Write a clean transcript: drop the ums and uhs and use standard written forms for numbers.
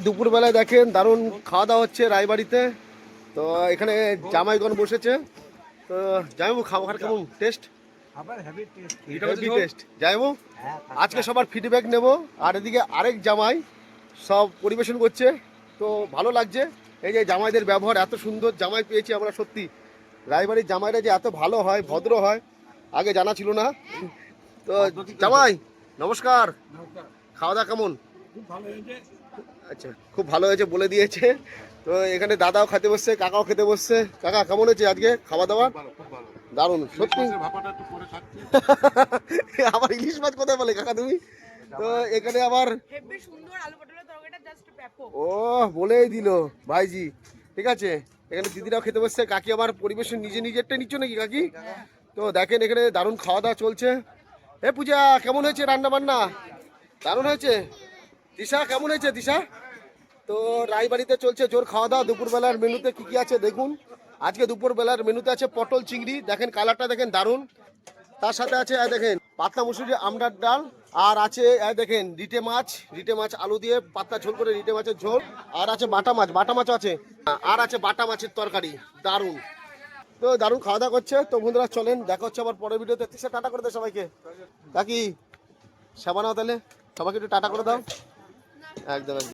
দুপুরবেলায় দেখেন দারুণ খাওয়া দাওয়া হচ্ছে রায়বাড়িতে। তো এখানে জামাইগণ বসেছে। তো জামাইবু খাবার কেমন টেস্ট? Heavy taste জামাইবু। আজকে সবার ফিডব্যাক নেব। আর এদিকে আরেক জামাই সব পরিবেশন করছে। তো ভালো লাগছে এই যে জামাইদের ব্যবহার, এত সুন্দর জামাই পেয়েছি আমরা। সত্যি রায়বাড়ির জামাইরা যে এত ভালো হয়, ভদ্র হয়, আগে জানা ছিল না। তো জামাই নমস্কার, খাওয়া দাওয়া কেমন? আচ্ছা, খুব ভালো হয়েছে বলে দিয়েছে। তো এখানে দাদাও খেতে বসছে, কাকাও খেতে বসছে। কাকা কেমন হয়েছে আজকে খাওয়া দাওয়া? দারুণ সত্যি। আবার ইলিশ মাছ কোথায় বলে কাকা তুমি? তো এখানে আবার ও বলেই দিল ভাইজি। ঠিক আছে, এখানে দিদিরাও খেতে বসছে। কাকি আবার পরিবেশন নিজে নিজেরটা নিচ্ছ নাকি কাকি? তো দেখেন এখানে দারুণ খাওয়া দাওয়া চলছে। এ পূজা কেমন হয়েছে রান্না বান্না? দারুণ হয়েছে। দিশা কেমন হয়েছে দিশা? তো রায়বাড়িতে চলছে জোর খাওয়া দাওয়া। দুপুরবেলার মেনুতে কি কি আছে দেখুন। আজকে দুপুরবেলার মেনুতে আছে পটল চিংড়ি, দেখেন কালারটা দেখেন দারুণ। তার সাথে আছে দেখেন পাতলা মুসুরি আমড়ার ডাল। আর আছে দেখেন রিটে মাছ আলু দিয়ে পাতলা ঝোল করে, রিটে মাছের ঝোল। আর আছে বাটা মাছ আছে। আর আছে বাটা মাছের তরকারি, দারুণ। তো দারুণ খাওয়া দাওয়া করছে। তো বন্ধুরা চলেন, দেখা হচ্ছে আবার পরের ভিডিওতে। তিশা টাটা করে দেয় সবাইকে। কাকি সেবা নাও তাহলে, সবাইকে একটু টাটা করে দাও। একদম একদম।